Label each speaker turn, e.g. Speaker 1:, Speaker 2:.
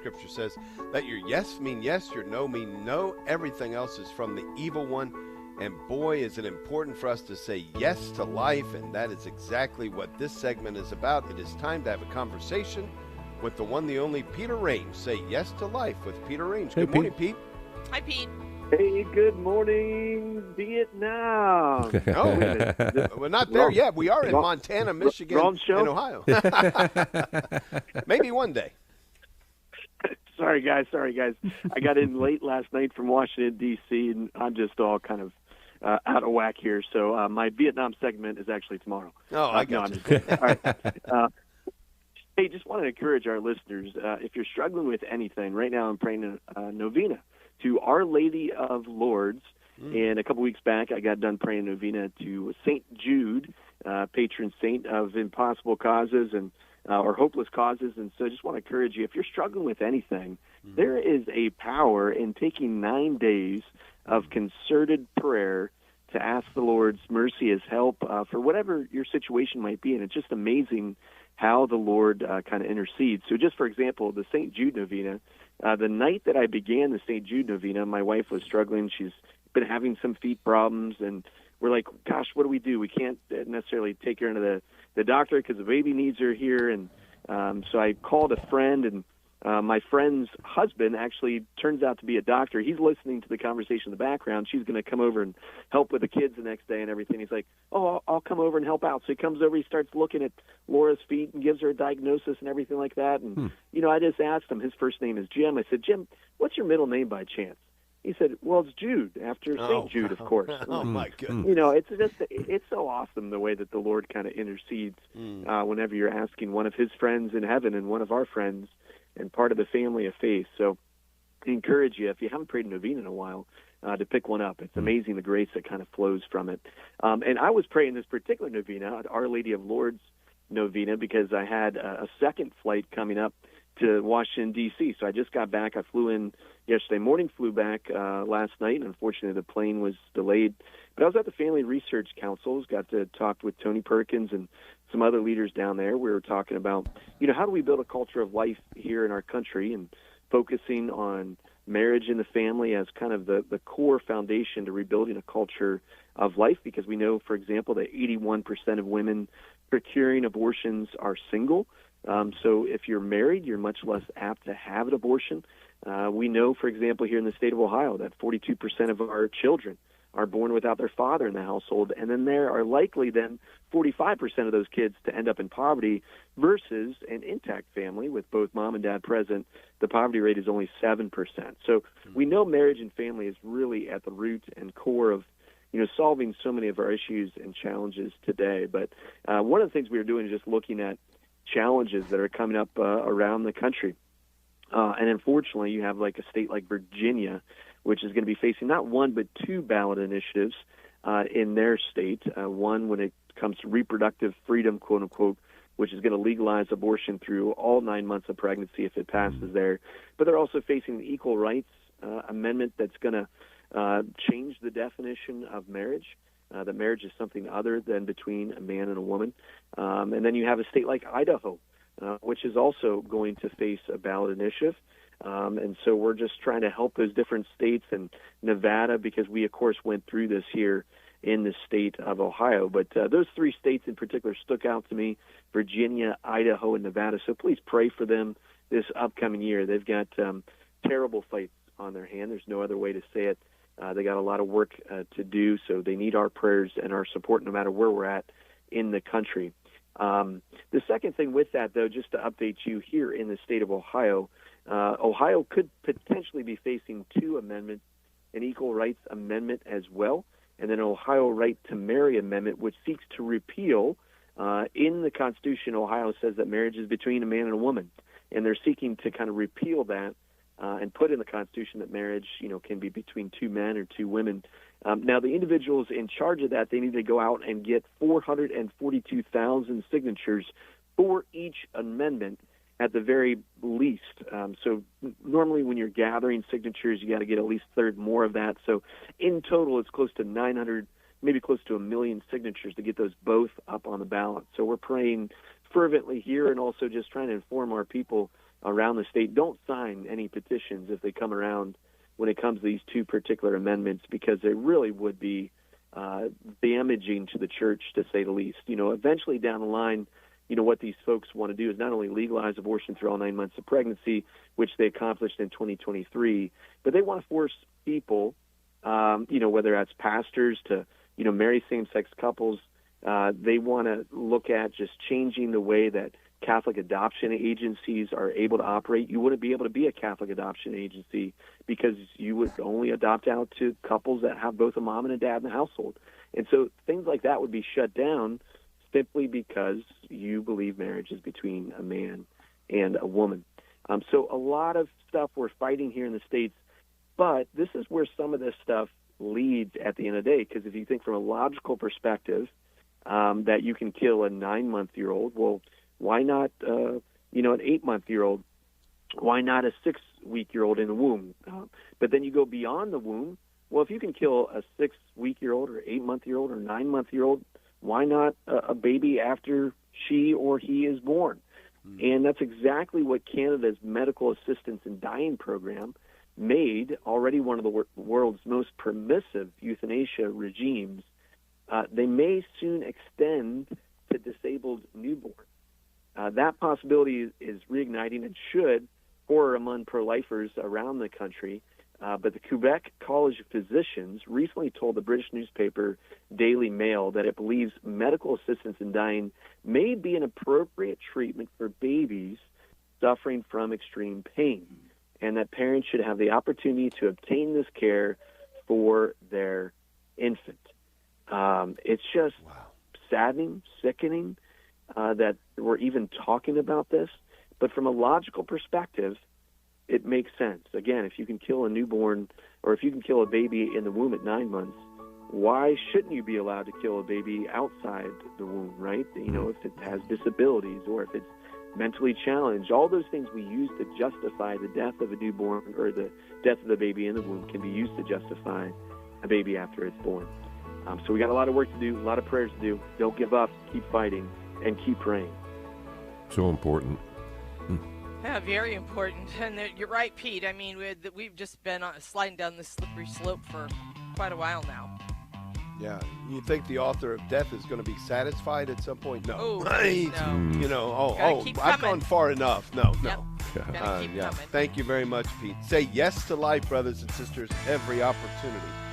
Speaker 1: Scripture says, let your yes mean yes, your no mean no. Everything else is from the evil one. And boy, is it important for us to say yes to life, and that is exactly what this segment is about. It is time to have a conversation with the one, the only Peter Range. Say yes to life with Peter Range.
Speaker 2: Hey,
Speaker 1: Good morning, Pete.
Speaker 3: Hi, Pete.
Speaker 4: Hey, good morning, Vietnam.
Speaker 1: No, we're not there yet. We are in Montana, Michigan,
Speaker 4: wrong show?
Speaker 1: and Ohio. Maybe one day.
Speaker 4: Sorry, guys. I got in late last night from Washington, D.C., and I'm just all kind of out of whack here. So my Vietnam segment is actually tomorrow.
Speaker 1: Oh, I got you.
Speaker 4: All right. Hey, just want to encourage our listeners, if you're struggling with anything, right now I'm praying a novena to Our Lady of Lourdes. And a couple weeks back, I got done praying a novena to St. Jude, patron saint of impossible causes and or hopeless causes. And so I just want to encourage you, if you're struggling with anything, there is a power in taking 9 days of concerted prayer to ask the Lord's mercy, His help for whatever your situation might be. And it's just amazing how the Lord kind of intercedes. So just for example, the St. Jude novena, the night that I began the St. Jude novena, my wife was struggling. She's been having some feet problems, and we're like, gosh, what do? We can't necessarily take her into the doctor because the baby needs her here. And so I called a friend, and my friend's husband actually turns out to be a doctor. He's listening to the conversation in the background. She's going to come over and help with the kids the next day and everything. He's like, oh, I'll come over and help out. So he comes over, he starts looking at Laura's feet and gives her a diagnosis and everything like that. And, I just asked him, his first name is Jim. I said, Jim, what's your middle name by chance? He said, well, it's Jude, after St. Jude, of course.
Speaker 1: Oh, my goodness.
Speaker 4: It's so awesome the way that the Lord kind of intercedes whenever you're asking one of His friends in heaven and one of our friends and part of the family of faith. So I encourage you, if you haven't prayed a novena in a while, to pick one up. It's amazing the grace that kind of flows from it. And I was praying this particular novena, Our Lady of Lourdes novena, because I had a second flight coming up to Washington, D.C. So I just got back. I flew in yesterday morning, flew back last night, and unfortunately the plane was delayed. But I was at the Family Research Councils, got to talk with Tony Perkins and some other leaders down there. We were talking about, how do we build a culture of life here in our country, and focusing on marriage and the family as kind of the core foundation to rebuilding a culture of life, because we know, for example, that 81% of women procuring abortions are single. So if you're married, you're much less apt to have an abortion. We know, for example, here in the state of Ohio, that 42% of our children are born without their father in the household, and then there are likely then 45% of those kids to end up in poverty versus an intact family with both mom and dad present. The poverty rate is only 7%. So we know marriage and family is really at the root and core of solving so many of our issues and challenges today. But one of the things we were doing is just looking at challenges that are coming up around the country. And unfortunately, you have like a state like Virginia, which is going to be facing not one but two ballot initiatives in their state. One when it comes to reproductive freedom, quote unquote, which is going to legalize abortion through all 9 months of pregnancy if it passes there. But they're also facing the Equal Rights Amendment that's going to change the definition of marriage. That marriage is something other than between a man and a woman. And then you have a state like Idaho, which is also going to face a ballot initiative. And so we're just trying to help those different states, and Nevada, because we, of course, went through this here in the state of Ohio. But those three states in particular stuck out to me, Virginia, Idaho, and Nevada. So please pray for them this upcoming year. They've got terrible fights on their hand. There's no other way to say it. They got a lot of work to do, so they need our prayers and our support no matter where we're at in the country. The second thing with that, though, just to update you here in the state of Ohio, Ohio could potentially be facing two amendments, an Equal Rights Amendment as well, and then an Ohio Right to Marry Amendment, which seeks to repeal, in the Constitution, Ohio says that marriage is between a man and a woman, and they're seeking to kind of repeal that and put in the Constitution that marriage, can be between two men or two women. Now, the individuals in charge of that, they need to go out and get 442,000 signatures for each amendment at the very least. So normally when you're gathering signatures, you got to get at least a third more of that. So in total, it's close to 900, maybe close to 1 million signatures to get those both up on the ballot. So we're praying fervently here, and also just trying to inform our people around the state, don't sign any petitions if they come around when it comes to these two particular amendments, because they really would be damaging to the church, to say the least. Eventually down the line, what these folks want to do is not only legalize abortion through all 9 months of pregnancy, which they accomplished in 2023, but they want to force people, whether that's pastors to, marry same-sex couples. They want to look at just changing the way that Catholic adoption agencies are able to operate. You wouldn't be able to be a Catholic adoption agency because you would only adopt out to couples that have both a mom and a dad in the household. And so things like that would be shut down simply because you believe marriage is between a man and a woman. So a lot of stuff we're fighting here in the States, but this is where some of this stuff leads at the end of the day, because if you think from a logical perspective that you can kill a 9-month-old, well, why not, an 8-month-old? Why not a 6-week-old in the womb? But then you go beyond the womb. Well, if you can kill a 6-week-old or 8-month-old or 9-month-old, why not a baby after she or he is born? And that's exactly what Canada's Medical Assistance in Dying program made, already one of the world's most permissive euthanasia regimes. They may soon extend to disabled newborns. That possibility is reigniting and should horror among pro-lifers around the country. But the Quebec College of Physicians recently told the British newspaper Daily Mail that it believes medical assistance in dying may be an appropriate treatment for babies suffering from extreme pain, and that parents should have the opportunity to obtain this care for their infant. It's just saddening, sickening that we're even talking about this. But from a logical perspective, it makes sense. Again, if you can kill a newborn, or if you can kill a baby in the womb at 9 months, why shouldn't you be allowed to kill a baby outside the womb, right? If it has disabilities or if it's mentally challenged, all those things we use to justify the death of a newborn or the death of the baby in the womb can be used to justify a baby after it's born. So we got a lot of work to do, a lot of prayers to do. Don't give up, keep fighting, and keep praying.
Speaker 2: So important.
Speaker 3: Yeah, very important. And you're right, Pete. I mean, we've just been sliding down this slippery slope for quite a while now.
Speaker 1: Yeah, you think the author of death is going to be satisfied at some point? No.
Speaker 3: Oh,
Speaker 1: right.
Speaker 3: no.
Speaker 1: I've gone far enough. No.
Speaker 3: Gotta keep coming.
Speaker 1: Thank you very much, Pete. Say yes to life, brothers and sisters, every opportunity.